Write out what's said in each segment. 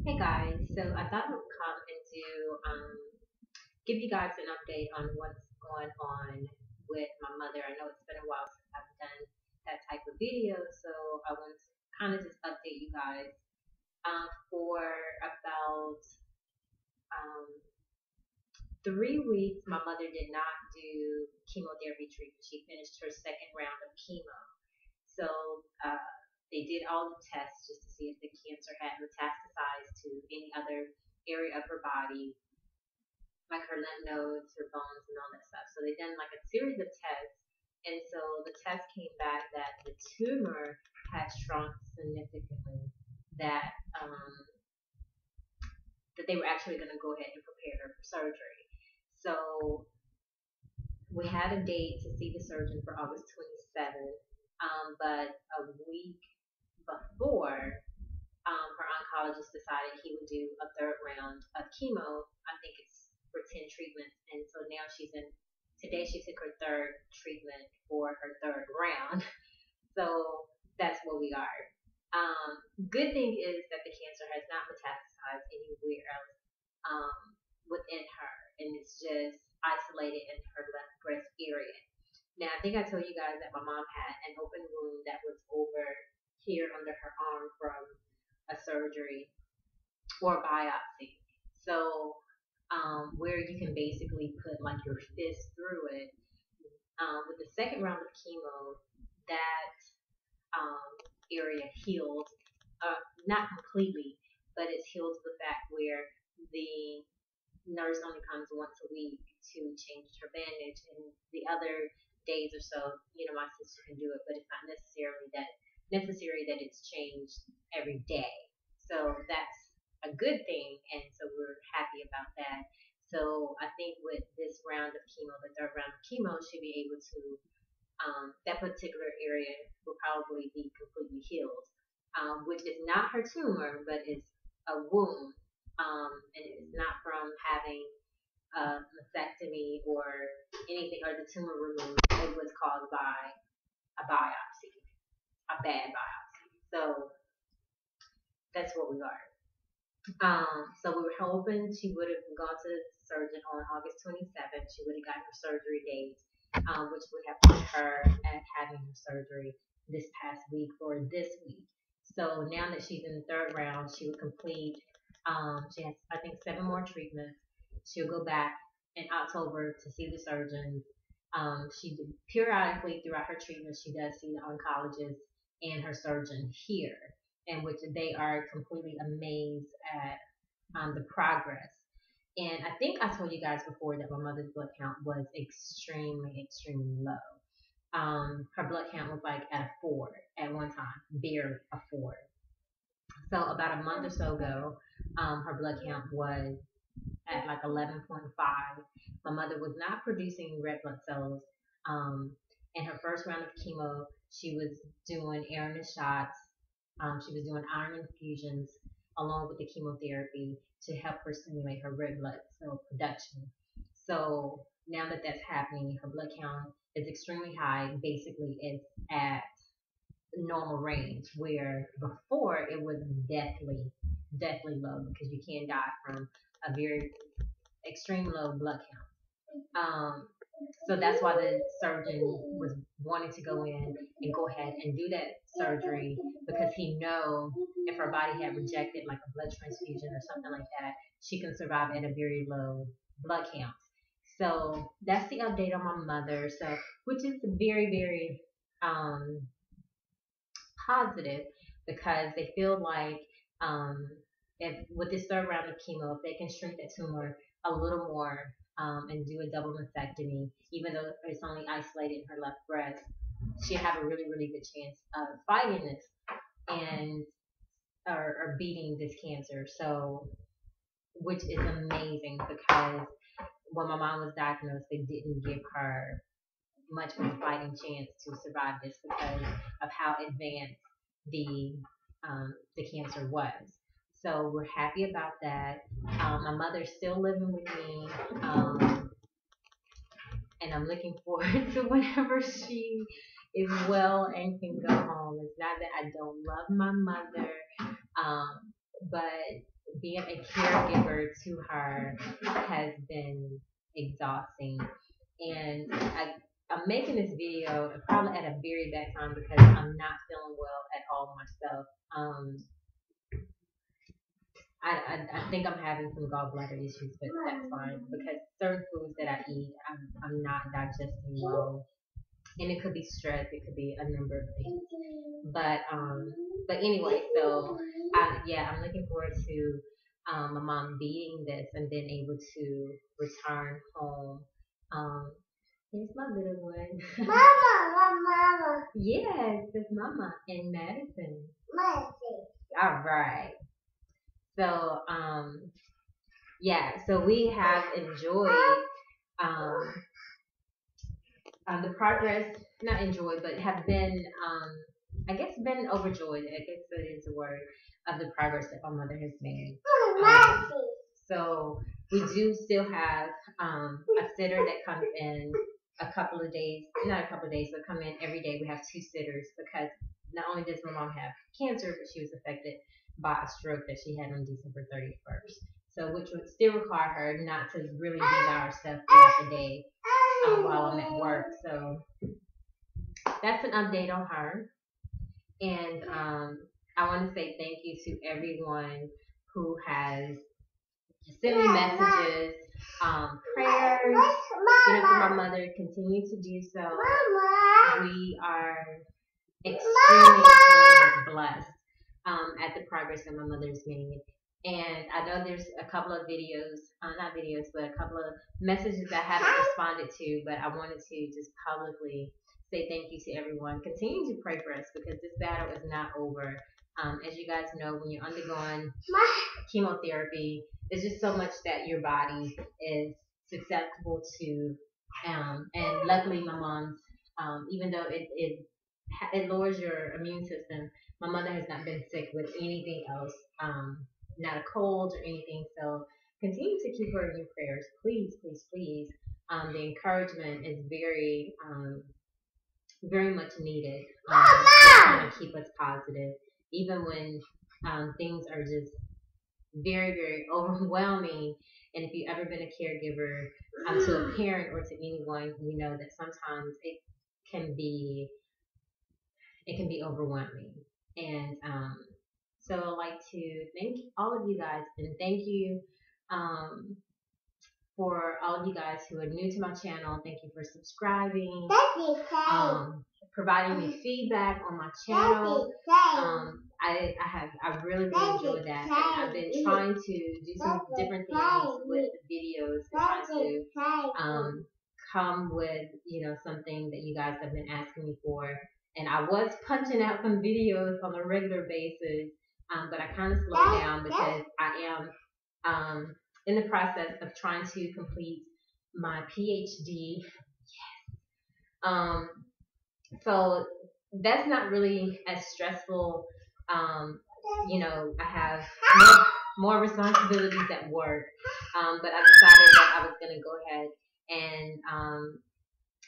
Hey guys, so I thought I would come and do give you guys an update on what's going on with my mother. I know it's been a while since I've done that type of video, so I want to kind of just update you guys. For about um, 3 weeks, my mother did not do chemotherapy treatment. She finished her second round of chemo. So they did all the tests just to see if the cancer had metastasized to any other area of her body, like her lymph nodes, her bones, and all that stuff. So they done like a series of tests, and so the test came back that the tumor had shrunk significantly. That that they were actually going to go ahead and prepare her for surgery. So we had a date to see the surgeon for August 27th, but a week before, her oncologist decided he would do a third round of chemo. I think it's for 10 treatments. And so now today she took her third treatment for her third round. So that's where we are. Good thing is that the cancer has not metastasized anywhere else within her, and it's just isolated in her left breast area. Now, I think I told you guys that my mom had an open wound that was over here under her arm from a surgery or a biopsy. So, where you can basically put like your fist through it. With the second round of chemo, that area healed, not completely, but it's healed to the fact where the nurse only comes once a week to change her bandage, and the other days or so, my sister can do it, but it's not necessary that it's changed every day. So that's a good thing, and so we're happy about that. So I think with this round of chemo, the third round of chemo, she'll be able to that particular area will probably be completely healed, which is not her tumor, but it's a wound, and it's not from having a mastectomy or anything, or the tumor removed. It was caused by a biopsy, a bad biopsy. So that's what we are. So we were hoping she would have gone to the surgeon on August 27th. She would have gotten her surgery date, which would have put her at having her surgery this past week or this week. So now that she's in the third round, she would complete. She has, I think, 7 more treatments. She'll go back in October to see the surgeon. She periodically throughout her treatment, she does see the oncologist and her surgeon here, in which they are completely amazed at the progress. And I think I told you guys before that my mother's blood count was extremely, extremely low. Her blood count was like at a 4 at one time, barely a 4. So about a month or so ago, her blood count was at like 11.5. My mother was not producing red blood cells. In her first round of chemo, she was doing air shots. She was doing iron infusions along with the chemotherapy to help her stimulate her red blood cell production. So now that that's happening, her blood count is extremely high. Basically, it's at normal range, where before it was deathly, deathly low, because you can die from a very extreme low blood count. So that's why the surgeon was wanting to go in and go ahead and do that surgery, because he know if her body had rejected like a blood transfusion or something like that, she can survive at a very low blood count. So that's the update on my mother. So which is very, very positive, because they feel like if with this third round of chemo, if they can shrink that tumor a little more, and do a double mastectomy, even though it's only isolated in her left breast, she'll have a really, really good chance of fighting this and or beating this cancer. So, which is amazing, because when my mom was diagnosed, they didn't give her much of a fighting chance to survive this because of how advanced the the cancer was. So we're happy about that. My mother's still living with me, and I'm looking forward to whenever she is well and can go home. It's not that I don't love my mother, but being a caregiver to her has been exhausting. And I'm making this video probably at a very bad time because I'm not feeling well at all myself. I think I'm having some gallbladder issues, but that's fine because certain foods that I eat, I'm not digesting well, and it could be stress, it could be a number of things. But anyway, so I'm looking forward to my mom beating this and then able to return home. Here's my little one. Mama. Yes, it's Mama in Madison. All right. So, so we have enjoyed the progress, not enjoyed, but have been, been overjoyed, I guess that is the word, of the progress that my mother has made. So we do still have a sitter that comes in not a couple of days, but come in every day. We have 2 sitters because not only does my mom have cancer, but she was affected by a stroke that she had on December 31st. So which would still require her not to really be by herself throughout the day while I'm at work. So that's an update on her. And I want to say thank you to everyone who has sent me messages, prayers, for my mother. Continue to do so. We are extremely blessed at the progress that my mother's made. And I know there's a couple of videos, but a couple of messages I haven't responded to, but I wanted to just publicly say thank you to everyone. Continue to pray for us because this battle is not over. As you guys know, when you're undergoing chemotherapy, there's just so much that your body is susceptible to. And luckily my mom's, even though it lowers your immune system, my mother has not been sick with anything else, not a cold or anything. So continue to keep her in your prayers, please, please, please. The encouragement is very, very much needed to kind of keep us positive, even when things are just very, very overwhelming. And if you've ever been a caregiver to a parent or to anyone, you know that sometimes it can be overwhelming. And so I'd like to thank all of you guys, and thank you for all of you guys who are new to my channel. Thank you for subscribing, providing me feedback on my channel. I really enjoyed that. And I've been trying to do some different things with the videos, and trying to come with something that you guys have been asking me for. And I was punching out some videos on a regular basis, but I kind of slowed down because I am in the process of trying to complete my PhD. So that's not really as stressful. I have more responsibilities at work, but I decided that I was going to go ahead and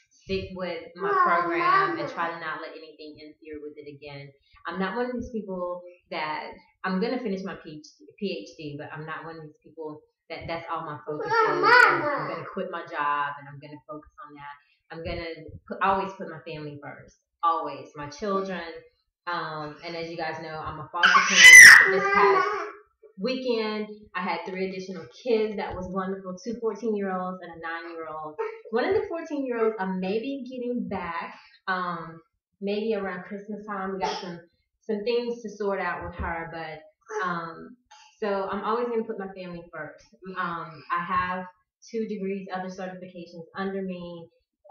stick with my program and try to not let anything interfere with it again. I'm not one of these people that I'm going to finish my PhD, but I'm not one of these people that's all my focus is. And I'm going to quit my job and I'm going to focus on that. I'm going to always put my family first, always, my children. And as you guys know, I'm a foster parent. This past weekend, I had 3 additional kids. That was wonderful. 2 14-year-olds and a 9-year-old. One of the 14-year-olds I may be getting back, maybe around Christmas time. We got some things to sort out with her, but so I'm always going to put my family first. I have 2 degrees, other certifications under me,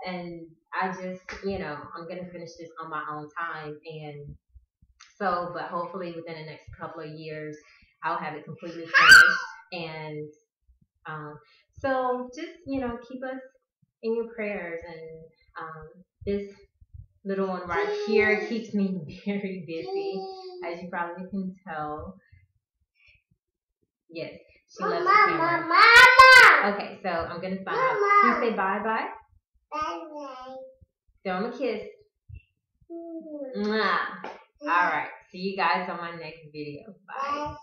and I just, I'm going to finish this on my own time. And so, but hopefully within the next couple of years, I'll have it completely finished. And so just, keep us in your prayers. And this little one right here keeps me very busy, as you probably can tell. Yes, she loves the camera. Mama. Okay, so I'm going to sign off. Can you say bye-bye? Bye-bye. Throw him a kiss. Mwah. All right. See you guys on my next video. Bye.